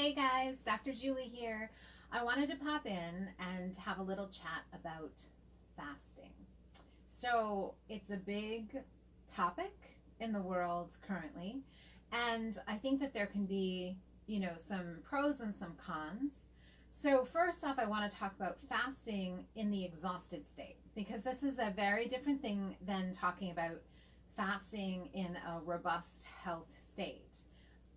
Hey guys, Dr. Julie here. I wanted to pop in and have a little chat about fasting. So, it's a big topic in the world currently, and I think that there can be, some pros and some cons. So, first off, I want to talk about fasting in the exhausted state because this is a very different thing than talking about fasting in a robust health state.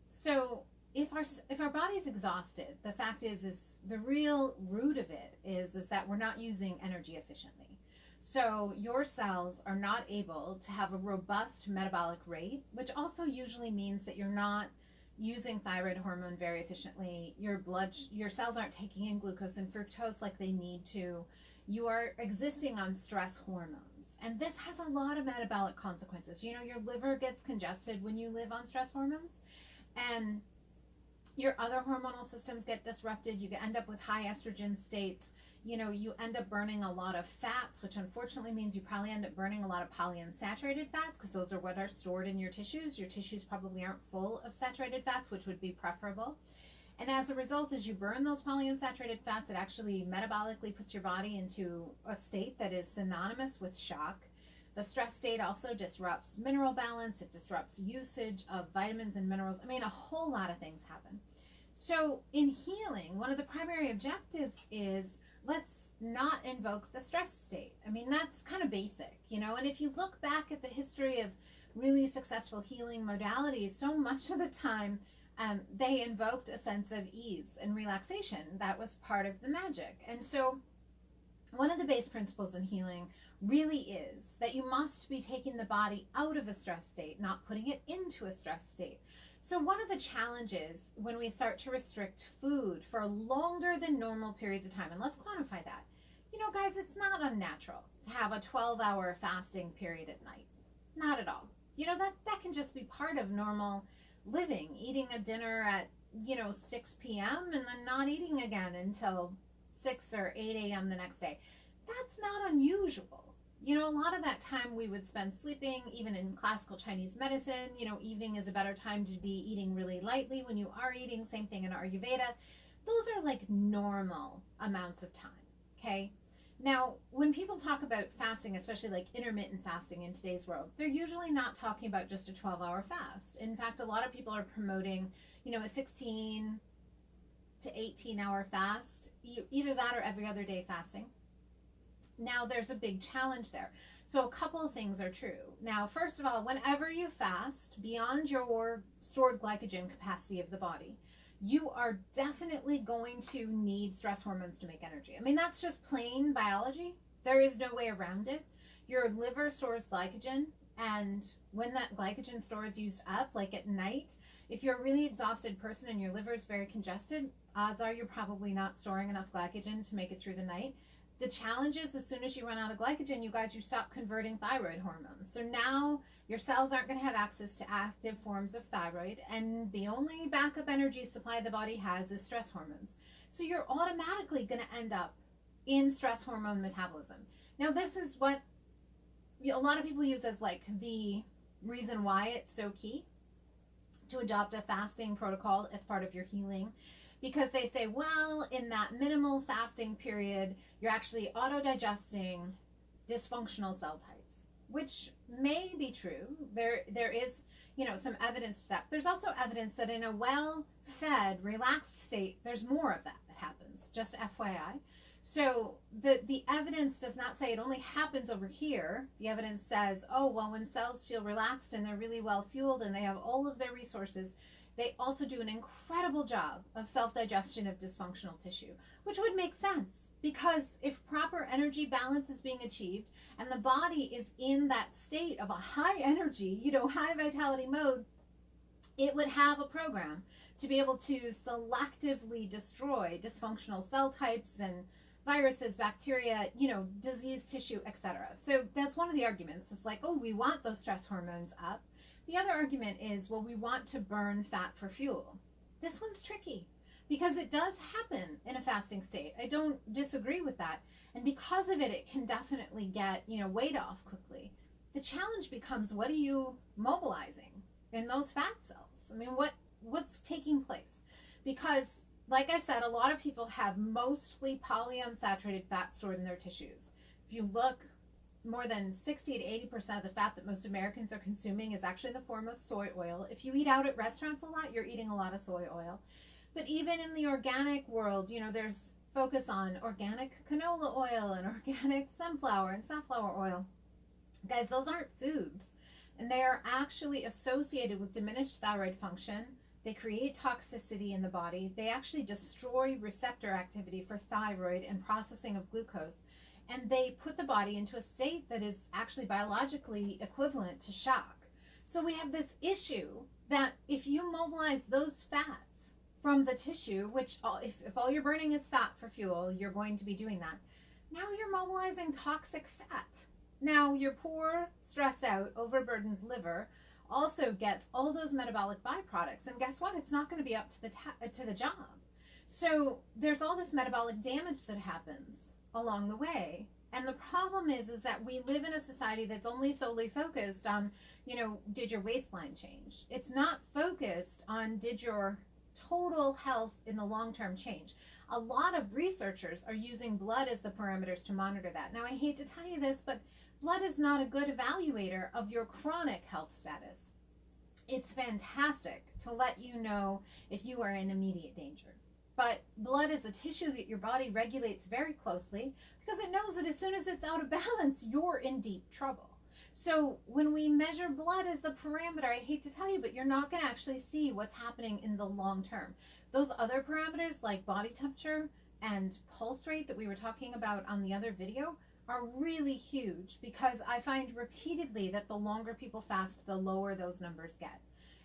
So, if our body's exhausted, the fact is the real root of it is that we're not using energy efficiently. So your cells are not able to have a robust metabolic rate, which also usually means that you're not using thyroid hormone very efficiently. Your cells aren't taking in glucose and fructose like they need to. You are existing on stress hormones. And this has a lot of metabolic consequences. Your liver gets congested when you live on stress hormones, and your other hormonal systems get disrupted. You end up with high estrogen states. You end up burning a lot of fats, which unfortunately means you probably end up burning a lot of polyunsaturated fats because those are what are stored in your tissues. Your tissues probably aren't full of saturated fats, which would be preferable. And as a result, as you burn those polyunsaturated fats, it actually metabolically puts your body into a state that is synonymous with shock. The stress state also disrupts mineral balance. It disrupts usage of vitamins and minerals. I mean, a whole lot of things happen. So in healing, one of the primary objectives is let's not invoke the stress state. I mean, that's kind of basic, and if you look back at the history of really successful healing modalities, so much of the time they invoked a sense of ease and relaxation. That was part of the magic. And so one of the base principles in healing really is that you must be taking the body out of a stress state, not putting it into a stress state. So one of the challenges when we start to restrict food for longer than normal periods of time, and let's quantify that. Guys, it's not unnatural to have a 12-hour fasting period at night. Not at all. That can just be part of normal living, eating a dinner at, 6 p.m. and then not eating again until 6 or 8 a.m. the next day. That's not unusual. A lot of that time we would spend sleeping. Even in classical Chinese medicine, evening is a better time to be eating really lightly when you are eating. Same thing in Ayurveda. Those are like normal amounts of time, okay? Now, when people talk about fasting, especially like intermittent fasting in today's world, they're usually not talking about just a 12-hour fast. In fact, a lot of people are promoting, a 16 to 18-hour fast, either that or every other day fasting. Now, there's a big challenge there. So a couple of things are true. Now, first of all, whenever you fast beyond your stored glycogen capacity of the body, you are definitely going to need stress hormones to make energy. I mean, that's just plain biology. There is no way around it. Your liver stores glycogen, and when that glycogen store is used up, like at night, if you're a really exhausted person and your liver is very congested, odds are you're probably not storing enough glycogen to make it through the night. The challenge is as soon as you run out of glycogen, you stop converting thyroid hormones. So now your cells aren't going to have access to active forms of thyroid, and the only backup energy supply the body has is stress hormones. So you're automatically going to end up in stress hormone metabolism. Now, this is what a lot of people use as like the reason why it's so key to adopt a fasting protocol as part of your healing. Because they say, well, in that minimal fasting period, you're actually auto-digesting dysfunctional cell types, which may be true. There is, some evidence to that. There's also evidence that in a well-fed, relaxed state, there's more of that happens, just FYI. So the evidence does not say it only happens over here. The evidence says, oh, well, when cells feel relaxed and they're really well-fueled and they have all of their resources, they also do an incredible job of self-digestion of dysfunctional tissue, which would make sense because if proper energy balance is being achieved and the body is in that state of a high energy, high vitality mode, it would have a program to be able to selectively destroy dysfunctional cell types and viruses, bacteria, disease tissue, etc. So that's one of the arguments. It's like, oh, we want those stress hormones up. The other argument is, well, we want to burn fat for fuel. This one's tricky because it does happen in a fasting state. I don't disagree with that. And because of it, it can definitely get, weight off quickly. The challenge becomes, what are you mobilizing in those fat cells? I mean, what's taking place? because, like I said, a lot of people have mostly polyunsaturated fat stored in their tissues. If you look, more than 60 to 80% of the fat that most Americans are consuming is actually in the form of soy oil. If you eat out at restaurants a lot, you're eating a lot of soy oil. But even in the organic world, there's focus on organic canola oil and organic sunflower and safflower oil. Guys, those aren't foods, and they are actually associated with diminished thyroid function. They create toxicity in the body. They actually destroy receptor activity for thyroid and processing of glucose. And they put the body into a state that is actually biologically equivalent to shock. So we have this issue that if you mobilize those fats from the tissue, which if all you're burning is fat for fuel, you're going to be doing that. Now you're mobilizing toxic fat. Now your poor, stressed out, overburdened liver also gets all those metabolic byproducts. And guess what? It's not going to be up to the job. So there's all this metabolic damage that happens along the way. And the problem is that we live in a society that's only solely focused on, did your waistline change? It's not focused on, did your total health in the long term change? A lot of researchers are using blood as the parameters to monitor that. Now, I hate to tell you this, but blood is not a good evaluator of your chronic health status. It's fantastic to let you know if you are in immediate danger. But blood is a tissue that your body regulates very closely because it knows that as soon as it's out of balance, you're in deep trouble. So when we measure blood as the parameter, I hate to tell you, but you're not going to actually see what's happening in the long term. Those other parameters like body temperature and pulse rate that we were talking about on the other video are really huge, because I find repeatedly that the longer people fast, the lower those numbers get.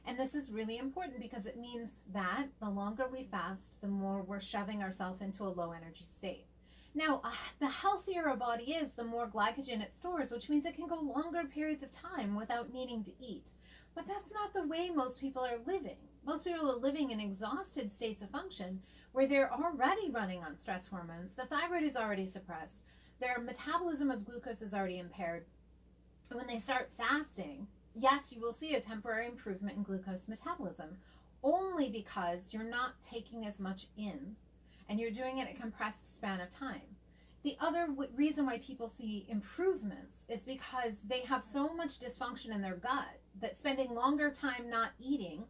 And this is really important because it means that the longer we fast, the more we're shoving ourselves into a low energy state. Now, the healthier a body is, the more glycogen it stores, which means it can go longer periods of time without needing to eat. But that's not the way most people are living. Most people are living in exhausted states of function where they're already running on stress hormones. The thyroid is already suppressed. Their metabolism of glucose is already impaired. And when they start fasting, yes, you will see a temporary improvement in glucose metabolism, only because you're not taking as much in and you're doing it in a compressed span of time. The other reason why people see improvements is because they have so much dysfunction in their gut that spending longer time not eating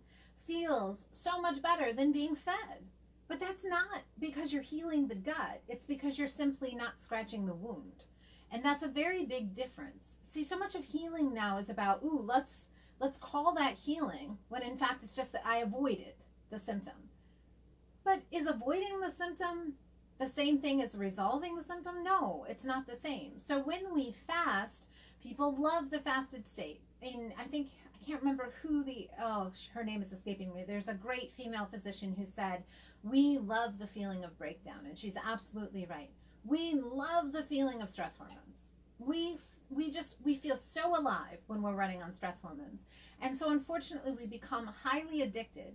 feels so much better than being fed. But that's not because you're healing the gut. It's because you're simply not scratching the wound. And that's a very big difference. See, so much of healing now is about, let's call that healing, when in fact it's just that I avoided the symptom. But is avoiding the symptom the same thing as resolving the symptom? No, it's not the same. So when we fast, people love the fasted state. And I can't remember who her name is escaping me. There's a great female physician who said, we love the feeling of breakdown. And she's absolutely right. We love the feeling of stress hormones. We feel so alive when we're running on stress hormones. And so unfortunately we become highly addicted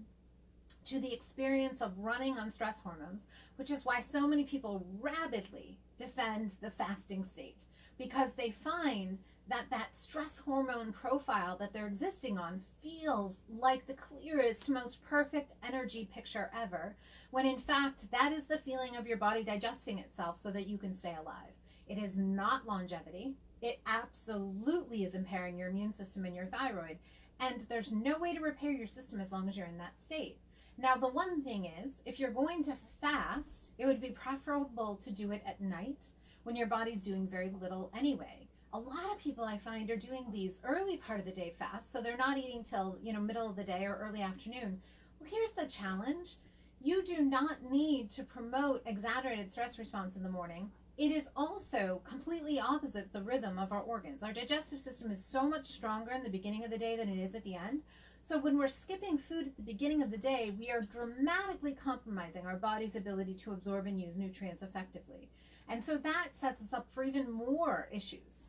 to the experience of running on stress hormones, which is why so many people rabidly defend the fasting state, because they find that stress hormone profile that they're existing on feels like the clearest, most perfect energy picture ever, when in fact that is the feeling of your body digesting itself so that you can stay alive. It is not longevity. It absolutely is impairing your immune system and your thyroid, and there's no way to repair your system as long as you're in that state. Now, the one thing is, if you're going to fast, it would be preferable to do it at night when your body's doing very little anyway. A lot of people I find are doing these early part of the day fasts, so they're not eating till, middle of the day or early afternoon. Well, here's the challenge. You do not need to promote exaggerated stress response in the morning. It is also completely opposite the rhythm of our organs. Our digestive system is so much stronger in the beginning of the day than it is at the end. So when we're skipping food at the beginning of the day, we are dramatically compromising our body's ability to absorb and use nutrients effectively. And so that sets us up for even more issues.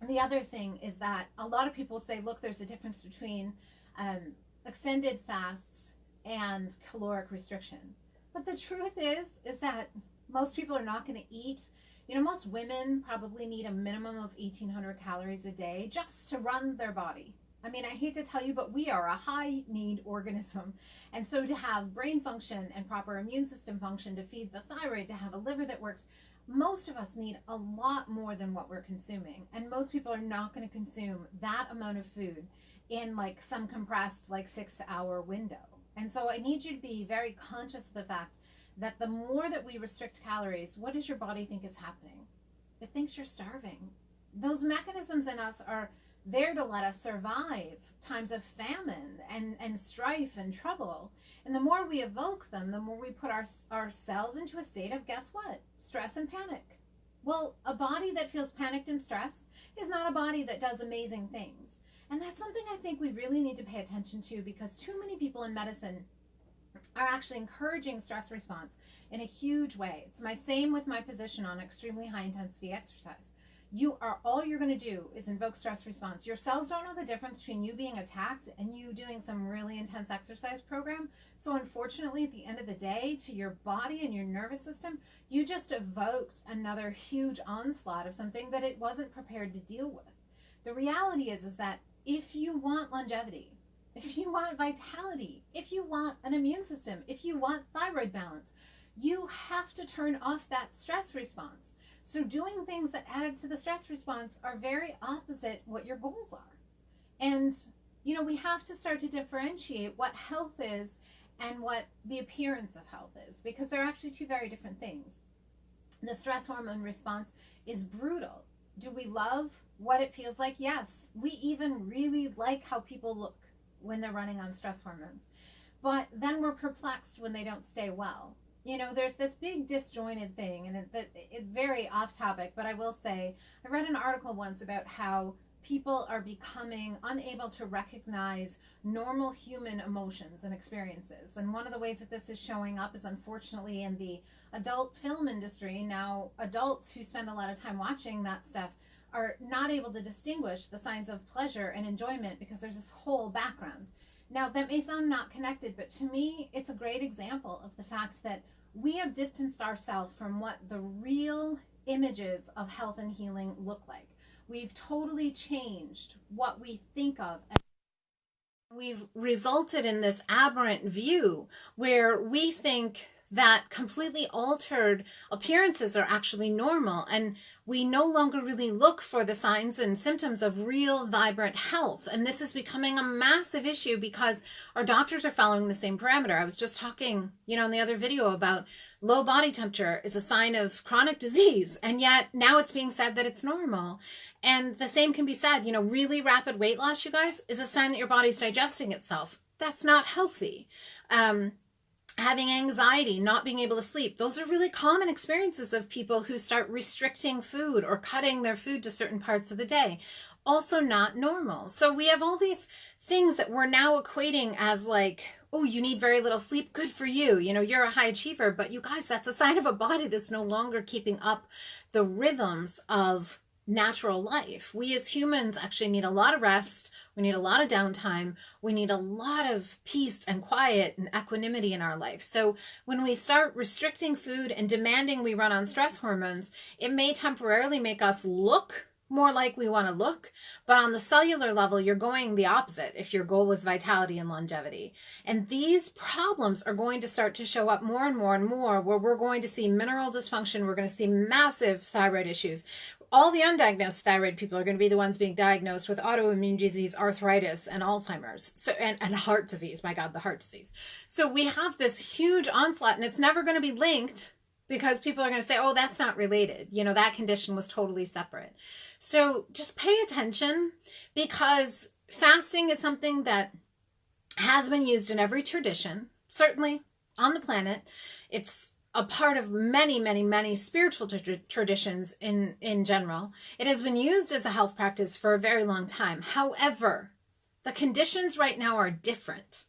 And the other thing is that a lot of people say, look, there's a difference between extended fasts and caloric restriction. But the truth is that most people are not going to eat. Most women probably need a minimum of 1,800 calories a day just to run their body. I mean, I hate to tell you, but we are a high need organism. And so to have brain function and proper immune system function, to feed the thyroid, to have a liver that works, most of us need a lot more than what we're consuming. And most people are not going to consume that amount of food in like some compressed like 6 hour window. And so I need you to be very conscious of the fact that the more that we restrict calories, what does your body think is happening? It thinks you're starving. Those mechanisms in us are there to let us survive times of famine and strife and trouble. And the more we evoke them, the more we put our cells into a state of, guess what? Stress and panic. Well, a body that feels panicked and stressed is not a body that does amazing things. And that's something I think we really need to pay attention to, because too many people in medicine are actually encouraging stress response in a huge way. It's my same with my position on extremely high intensity exercise. All you're going to do is invoke stress response. Your cells don't know the difference between you being attacked and you doing some really intense exercise program. So unfortunately, at the end of the day, to your body and your nervous system, you just evoked another huge onslaught of something that it wasn't prepared to deal with. The reality is that if you want longevity, if you want vitality, if you want an immune system, if you want thyroid balance, you have to turn off that stress response. So doing things that add to the stress response are very opposite what your goals are. And, we have to start to differentiate what health is and what the appearance of health is, because they're actually two very different things. The stress hormone response is brutal. Do we love what it feels like? Yes. We even really like how people look when they're running on stress hormones. But then we're perplexed when they don't stay well. There's this big disjointed thing, and it's very off topic, but I will say, I read an article once about how people are becoming unable to recognize normal human emotions and experiences. And one of the ways that this is showing up is, unfortunately, in the adult film industry. Now, adults who spend a lot of time watching that stuff are not able to distinguish the signs of pleasure and enjoyment because there's this whole background. Now, that may sound not connected, but to me, it's a great example of the fact that we have distanced ourselves from what the real images of health and healing look like. We've totally changed what we think of. We've resulted in this aberrant view where we think that completely altered appearances are actually normal, and we no longer really look for the signs and symptoms of real vibrant health. And this is becoming a massive issue because our doctors are following the same parameter. I was just talking, in the other video about low body temperature is a sign of chronic disease, and yet now it's being said that it's normal. And the same can be said, really rapid weight loss, you guys, is a sign that your body's digesting itself. That's not healthy. Having anxiety, not being able to sleep. Those are really common experiences of people who start restricting food or cutting their food to certain parts of the day. Also not normal. So we have all these things that we're now equating as like, oh, you need very little sleep. Good for you. You're a high achiever. But you guys, that's a sign of a body that's no longer keeping up the rhythms of natural life. We as humans actually need a lot of rest. We need a lot of downtime. We need a lot of peace and quiet and equanimity in our life. So when we start restricting food and demanding we run on stress hormones, it may temporarily make us look more like we want to look, but on the cellular level, you're going the opposite if your goal was vitality and longevity. And these problems are going to start to show up more and more and more, where we're going to see mineral dysfunction. We're going to see massive thyroid issues. All the undiagnosed thyroid people are going to be the ones being diagnosed with autoimmune disease, arthritis, and Alzheimer's. So, and heart disease. My God, the heart disease. So we have this huge onslaught, and it's never going to be linked because people are going to say, oh, that's not related. That condition was totally separate. So just pay attention, because fasting is something that has been used in every tradition, certainly on the planet. It's a part of many, many, many spiritual traditions in general. It has been used as a health practice for a very long time. However, the conditions right now are different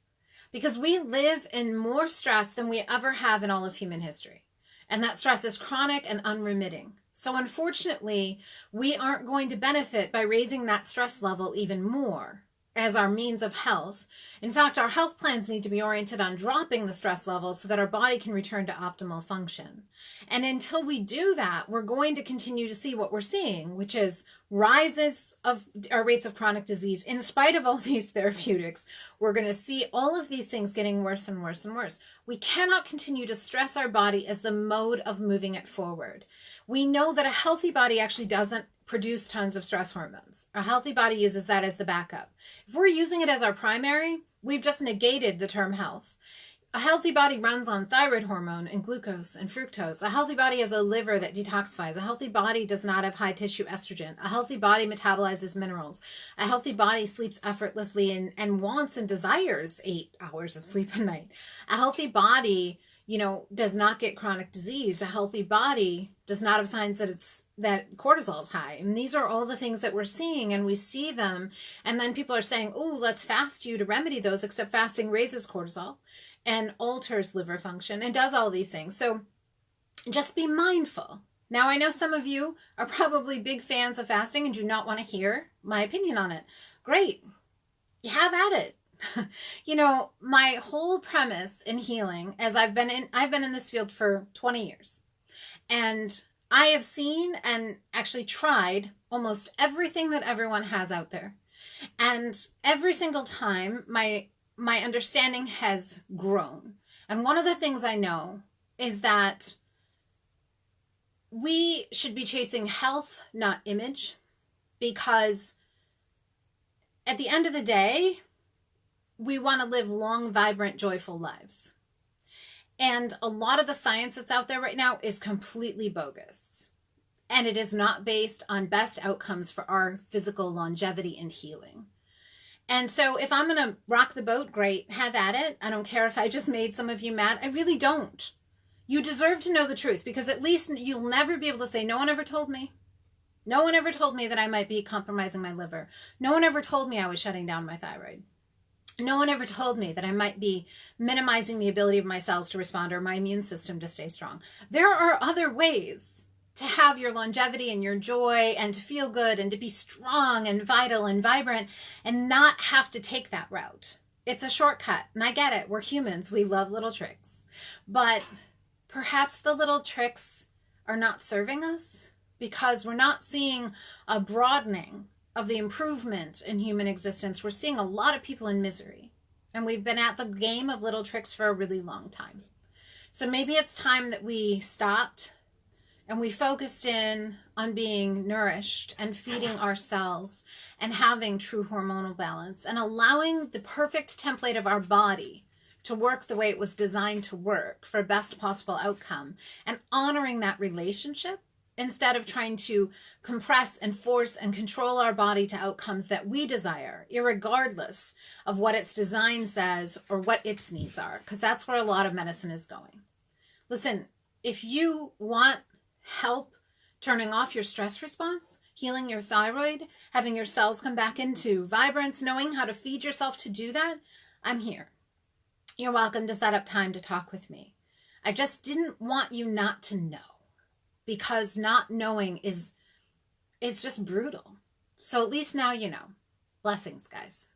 because we live in more stress than we ever have in all of human history. And that stress is chronic and unremitting. So unfortunately, we aren't going to benefit by raising that stress level even more. as our means of health. In fact, our health plans need to be oriented on dropping the stress levels so that our body can return to optimal function. And until we do that, we're going to continue to see what we're seeing, which is rises of our rates of chronic disease. In spite of all these therapeutics, we're going to see all of these things getting worse and worse and worse. We cannot continue to stress our body as the mode of moving it forward. We know that a healthy body actually doesn't produce tons of stress hormones. A healthy body uses that as the backup. If we're using it as our primary, we've just negated the term health. A healthy body runs on thyroid hormone and glucose and fructose. A healthy body has a liver that detoxifies. A healthy body does not have high tissue estrogen. A healthy body metabolizes minerals. A healthy body sleeps effortlessly and wants and desires 8 hours of sleep a night. A healthy body, does not get chronic disease. A healthy body does not have signs that cortisol is high. And these are all the things that we're seeing, and we see them. And then people are saying, oh, let's fast you to remedy those, except fasting raises cortisol and alters liver function and does all these things. So just be mindful. Now, I know some of you are probably big fans of fasting and do not want to hear my opinion on it. Great. You have at it. My whole premise in healing, as I've been in this field for 20 years, and I have seen and actually tried almost everything that everyone has out there. And every single time my understanding has grown. And one of the things I know is that we should be chasing health, not image, because at the end of the day, we want to live long, vibrant, joyful lives. And a lot of the science that's out there right now is completely bogus. And it is not based on best outcomes for our physical longevity and healing. And so if I'm going to rock the boat, great, have at it. I don't care if I just made some of you mad. I really don't. You deserve to know the truth, because at least you'll never be able to say, no one ever told me. No one ever told me that I might be compromising my liver. No one ever told me I was shutting down my thyroid. No one ever told me that I might be minimizing the ability of my cells to respond or my immune system to stay strong. There are other ways to have your longevity and your joy and to feel good and to be strong and vital and vibrant and not have to take that route. It's a shortcut, and I get it. We're humans. We love little tricks. But perhaps the little tricks are not serving us because we're not seeing a broadening of the improvement in human existence. We're seeing a lot of people in misery, and we've been at the game of little tricks for a really long time. So maybe it's time that we stopped and we focused in on being nourished and feeding our cells and having true hormonal balance and allowing the perfect template of our body to work the way it was designed to work for best possible outcome, and honoring that relationship instead of trying to compress and force and control our body to outcomes that we desire, irregardless of what its design says or what its needs are, because that's where a lot of medicine is going. Listen, if you want help turning off your stress response, healing your thyroid, having your cells come back into vibrance, knowing how to feed yourself to do that, I'm here. You're welcome to set up time to talk with me. I just didn't want you not to know, because not knowing is just brutal. So at least now you know. Blessings, guys.